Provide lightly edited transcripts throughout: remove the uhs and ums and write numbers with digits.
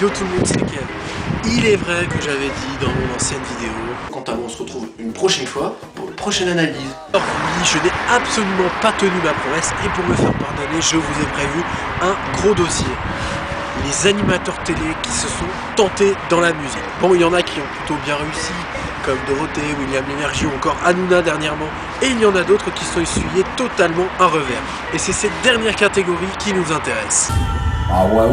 Yo tout le monde, c'est Kev. Il est vrai que j'avais dit dans mon ancienne vidéo. Quant à moi, on se retrouve une prochaine fois pour une prochaine analyse. Alors oui, je n'ai absolument pas tenu ma promesse et pour me faire pardonner, je vous ai prévu un gros dossier. Les animateurs télé qui se sont tentés dans la musique. Bon, il y en a qui ont plutôt bien réussi, comme Dorothée, William Lémergie ou encore Hanouna dernièrement, et il y en a d'autres qui sont essuyés totalement un revers. Et c'est cette dernière catégorie qui nous intéresse. Ah ouais.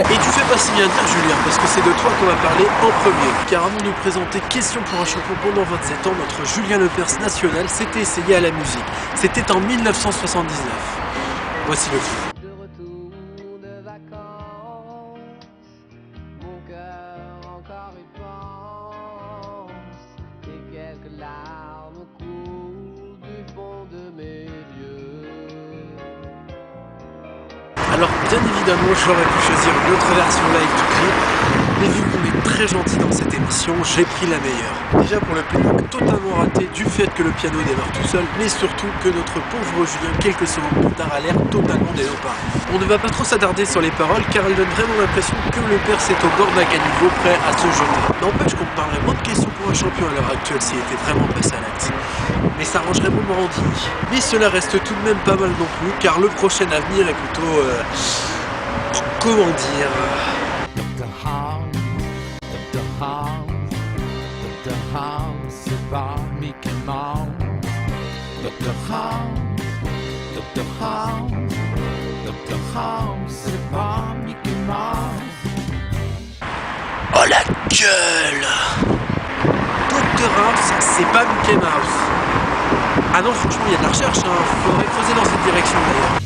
Et tu fais pas si bien dire Julien, parce que c'est de toi qu'on va parler en premier. Car avant de nous présenter Question pour un champion pendant 27 ans, notre Julien Lepers national s'était essayé à la musique. C'était en 1979. Voici le clip. Quelques larmes coulent du fond de mes yeux. Alors bien évidemment j'aurais pu choisir une autre version live du clip, mais vu qu'on est très gentil dans cette émission, j'ai pris la meilleure. Déjà pour le playback totalement raté du fait que le piano démarre tout seul, mais surtout que notre pauvre Julien, quelques secondes plus tard, a l'air totalement dénoparé. On ne va pas trop s'attarder sur les paroles car elles donnent vraiment l'impression que le père est au bord d'un caniveau prêt à se jeter. N'empêche qu'on me parlerait moins de questions pour un champion à l'heure actuelle s'il était vraiment passé à l'acte. Mais ça arrangerait mon Morandini. Mais cela reste tout de même pas mal non plus car le prochain avenir est plutôt... comment dire... Dr. House, c'est pas Mickey Mouse. Dr. House, c'est pas Mickey Mouse. Oh la gueule! Dr House, c'est pas Mickey Mouse. Ah non, franchement, il y a de la recherche, hein. Faudrait creuser dans cette direction d'ailleurs.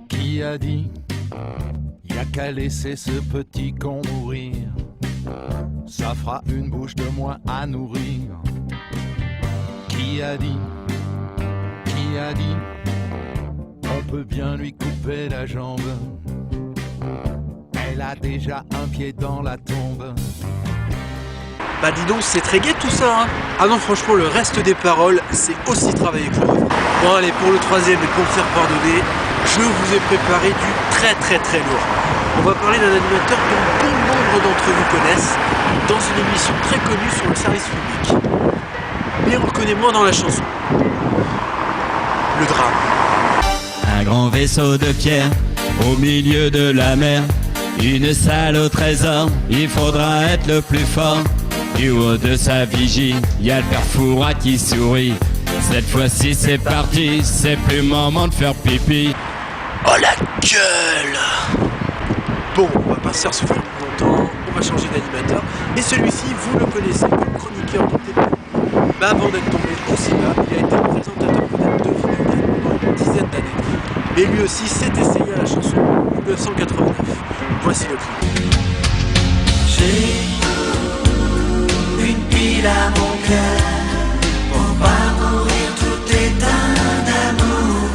Qui a dit, y a qu'à laisser ce petit con mourir. Ça fera une bouche de moins à nourrir. Qui a dit, on peut bien lui couper la jambe. Elle a déjà un pied dans la tombe. Bah dis donc, c'est très gai tout ça, hein. Ah non, franchement, le reste des paroles, c'est aussi travaillé que le refrain. Bon allez, pour le troisième et pour me faire pardonner, je vous ai préparé du très lourd. On va parler d'un animateur dont bon nombre d'entre vous connaissent, dans une émission très connue sur le service public. Mais on le connaît moins dans la chanson. Le drame. Un grand vaisseau de pierre au milieu de la mer, une salle au trésor, il faudra être le plus fort. Du haut de sa vigie, y a le père Fouras qui sourit. Cette fois-ci c'est parti, c'est plus le moment de faire pipi. Oh la gueule! Bon, on va pas se faire souffrir plus longtemps, on va changer d'animateur. Et celui-ci, vous le connaissez comme chroniqueur de télé. Mais avant d'être tombé aussi bas, il a été présentateur vedette de vidéos pendant une dizaine d'années. Mais lui aussi s'est essayé à la chanson 1989. Voici le clip. J'ai une pile à mon cœur pour pas mourir tout éteint d'amour.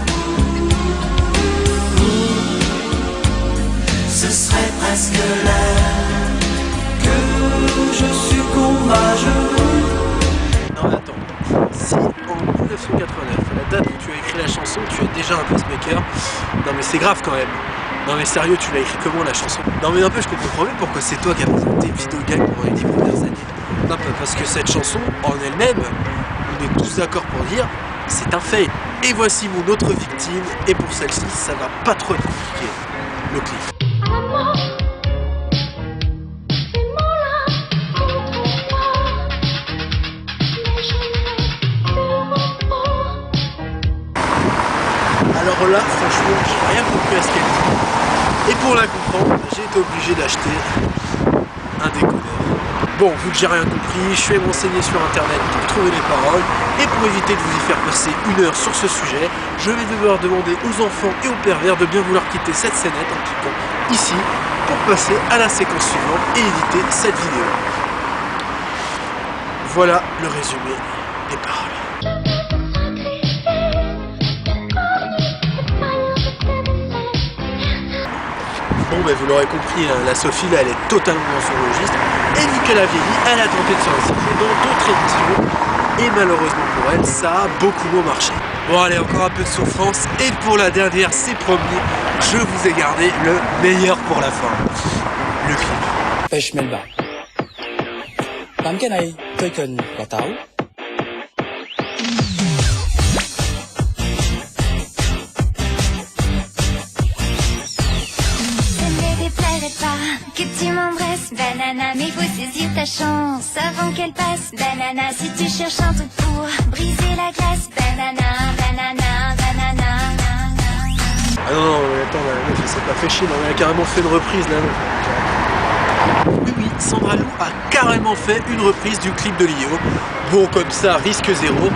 Ce serait presque l'heure que je succombe à genoux. Non mais attends, si en 1989, à la date où tu as écrit la chanson, tu es déjà un pacemaker, non mais c'est grave quand même. Non mais sérieux, tu l'as écrit comment la chanson? Non mais n'empêche, je comprends bien pourquoi c'est toi qui as présenté Vidéo Gang pendant les 10 premières années. Non parce que cette chanson, en elle-même, on est tous d'accord pour dire, c'est un fait. Et voici mon autre victime, et pour celle-ci, ça va pas trop être compliqué. Le clip. Alors là, franchement, j'ai rien compris à ce qu'elle dit. Et pour la comprendre, j'ai été obligé d'acheter un décodeur. Bon, vu que j'ai rien compris, je suis allé m'enseigner sur internet pour trouver les paroles. Et pour éviter de vous y faire passer une heure sur ce sujet, je vais devoir demander aux enfants et aux pervers de bien vouloir quitter cette scénette en cliquant ici pour passer à la séquence suivante et éditer cette vidéo. Voilà le résumé des paroles. Bon, ben vous l'aurez compris, hein, la Sophie là, elle est totalement dans son registre. Et vu qu'elle a vieilli, elle a tenté de se recycler dans d'autres émissions. Et malheureusement pour elle, ça a beaucoup moins marché. Bon allez, encore un peu de souffrance. Et pour la dernière, c'est promis, je vous ai gardé le meilleur pour la fin. Le clip. Pêche Melba. Tám cái này tôi cần quả táo. Que tu m'embrasses, banana, mais faut saisir ta chance avant qu'elle passe, banana. Si tu cherches un truc pour briser la glace, banana, banana, banana. Ah non, attends, la meuf, elle s'est pas fait chier, non, elle a carrément fait une reprise là. Oui, Sandra Lou a carrément fait une reprise du clip de Lio. Bon, comme ça, risque zéro.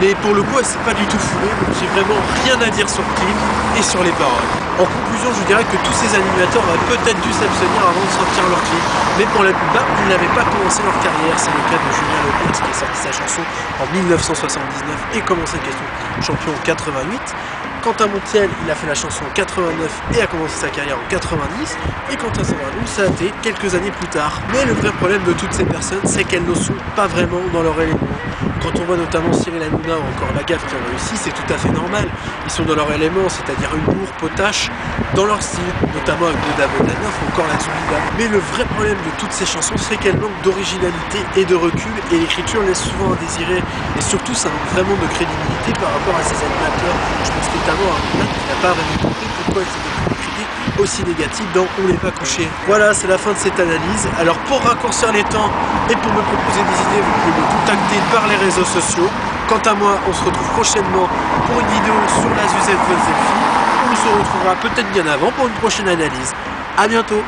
Mais pour le coup, elle s'est pas du tout foulée, donc j'ai vraiment rien à dire sur le clip et sur les paroles. En conclusion, je dirais que tous ces animateurs auraient peut-être dû s'abstenir avant de sortir leur clip, mais pour la plupart, ils n'avaient pas commencé leur carrière. C'est le cas de Julien Lepers qui a sorti sa chanson en 1979 et commencé le question champion en 88. Quentin Montiel, il a fait la chanson en 89 et a commencé sa carrière en 90. Et Quentin Sandra-Lou, ça a été quelques années plus tard. Mais le vrai problème de toutes ces personnes, c'est qu'elles ne sont pas vraiment dans leur élément. Quand on voit notamment Cyril Hanouna ou encore Lagaffe qui ont réussi, c'est tout à fait normal. Ils sont dans leur élément, c'est-à-dire humour, potache, dans leur style, notamment avec Boda Bodanov ou encore la Zouliba. Mais le vrai problème de toutes ces chansons, c'est qu'elles manquent d'originalité et de recul, et l'écriture laisse souvent à désirer. Et surtout, ça manque vraiment de crédibilité par rapport à ces animateurs. Je pense notamment à Hanouna qui n'a pas vraiment compris pourquoi il s'était pris des critiques aussi négatives dans On n'est pas couché. Voilà, c'est la fin de cette analyse. Alors pour raccourcir les temps et pour me proposer des idées, vous pouvez me contacter par les réseaux sociaux. Quant à moi, on se retrouve prochainement pour une vidéo sur la Zuzette Von Zelfie. On se retrouvera peut-être bien avant pour une prochaine analyse. A bientôt.